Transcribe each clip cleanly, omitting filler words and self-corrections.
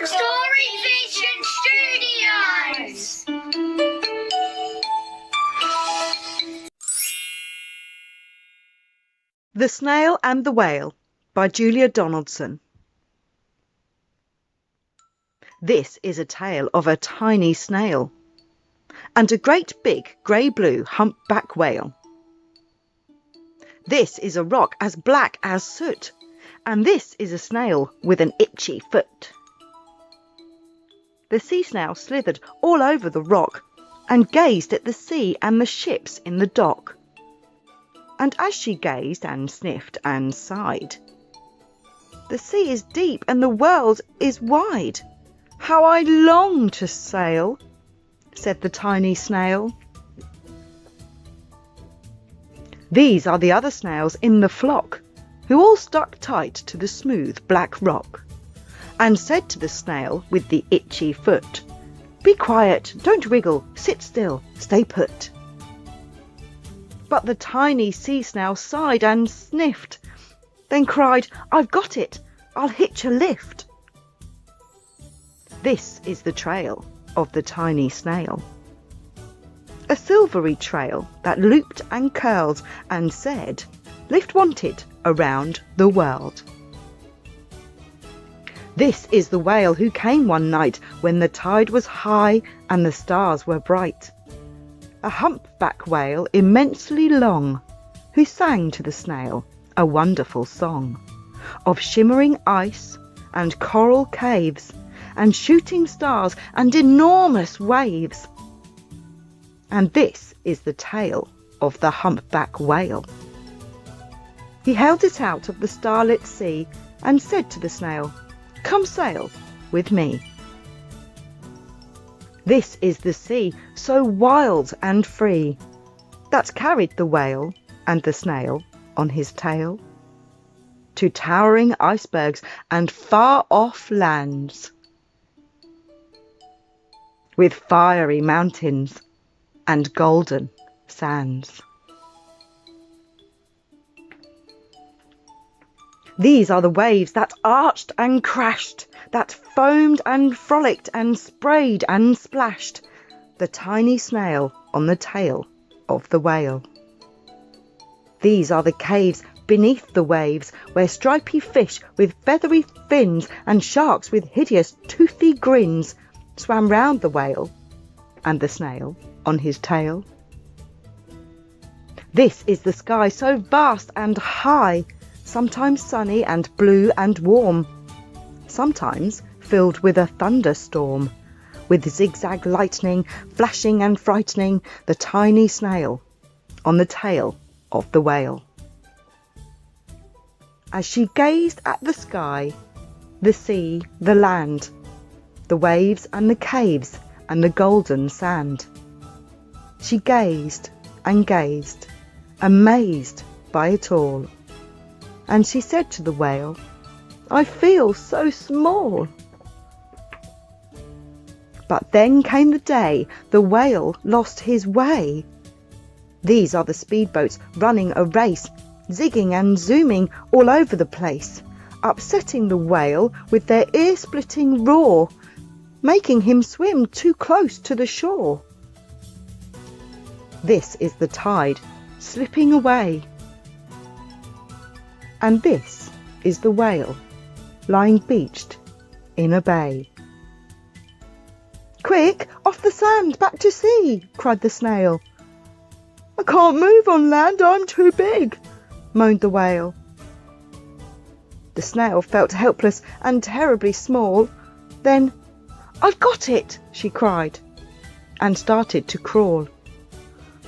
Story Vision Studios. The Snail and the Whale by Julia Donaldson. This is a tale of a tiny snail and a great big grey-blue humpback whale. This is a rock as black as soot, and this is a snail with an itchy foot. The sea snail slithered all over the rock and gazed at the sea and the ships in the dock. And as she gazed and sniffed and sighed, "The sea is deep and the world is wide. How I long to sail," said the tiny snail. These are the other snails in the flock, who all stuck tight to the smooth black rock, and said to the snail with the itchy foot, "Be quiet, don't wriggle, sit still, stay put." But the tiny sea snail sighed and sniffed, then cried, "I've got it, I'll hitch a lift." This is the trail of the tiny snail. A silvery trail that looped and curled and said, "Lift wanted around the world." This is the whale who came one night when the tide was high and the stars were bright. A humpback whale immensely long, who sang to the snail a wonderful song of shimmering ice and coral caves and shooting stars and enormous waves. And this is the tale of the humpback whale. He held it out of the starlit sea and said to the snail, "Come sail with me." This is the sea, so wild and free, that carried the whale and the snail on his tail to towering icebergs and far-off lands, with fiery mountains and golden sands. These are the waves that arched and crashed, that foamed and frolicked and sprayed and splashed the tiny snail on the tail of the whale. These are the caves beneath the waves, where stripy fish with feathery fins and sharks with hideous toothy grins swam round the whale and the snail on his tail. This is the sky so vast and high, sometimes sunny and blue and warm, sometimes filled with a thunderstorm, with zigzag lightning flashing and frightening the tiny snail on the tail of the whale. As she gazed at the sky, the sea, the land, the waves and the caves and the golden sand, she gazed and gazed, amazed by it all. And she said to the whale, "I feel so small." But then came the day the whale lost his way. These are the speedboats running a race, zigging and zooming all over the place, upsetting the whale with their ear-splitting roar, making him swim too close to the shore. This is the tide slipping away. And this is the whale lying beached in a bay. "Quick, off the sand, back to sea," cried the snail. "I can't move on land, I'm too big," moaned the whale. The snail felt helpless and terribly small. Then, "I've got it," she cried, and started to crawl.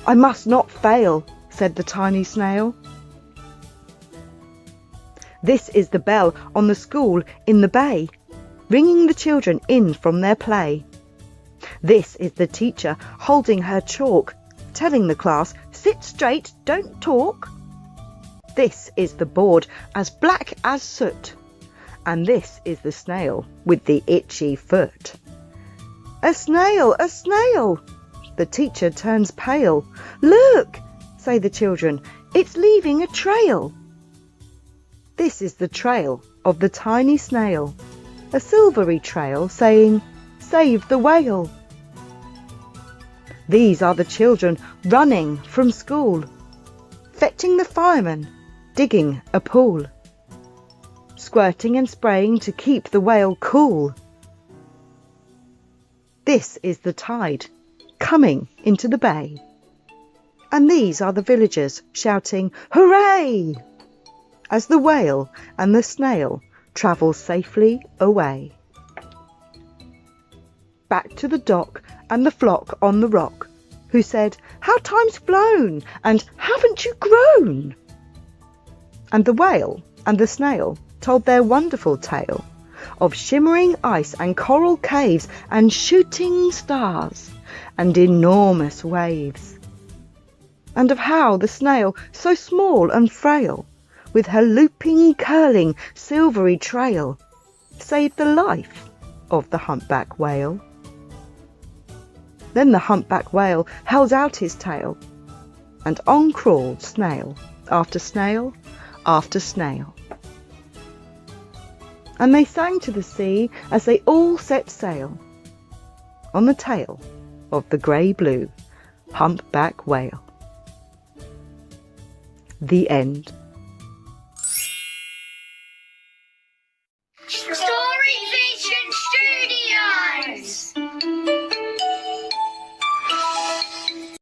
"I must not fail," said the tiny snail. This is the bell on the school in the bay, ringing the children in from their play. This is the teacher holding her chalk, telling the class, "Sit straight, don't talk." This is the board as black as soot, and this is the snail with the itchy foot. "A snail, a snail!" The teacher turns pale. "Look," say the children, "it's leaving a trail." This is the trail of the tiny snail. a silvery trail saying, "Save the whale." These are the children running from school, fetching the fireman, digging a pool, squirting and spraying to keep the whale cool. This is the tide coming into the bay, and these are the villagers shouting "Hooray!" as the whale and the snail travel safely away. Back to the dock and the flock on the rock, who said, "How time's flown, and haven't you grown?" And the whale and the snail told their wonderful tale of shimmering ice and coral caves and shooting stars and enormous waves, and of how the snail, so small and frail, with her looping, curling, silvery trail, saved the life of the humpback whale. Then the humpback whale held out his tail, and on crawled snail after snail after snail. And they sang to the sea as they all set sail on the tail of the grey-blue humpback whale. The end.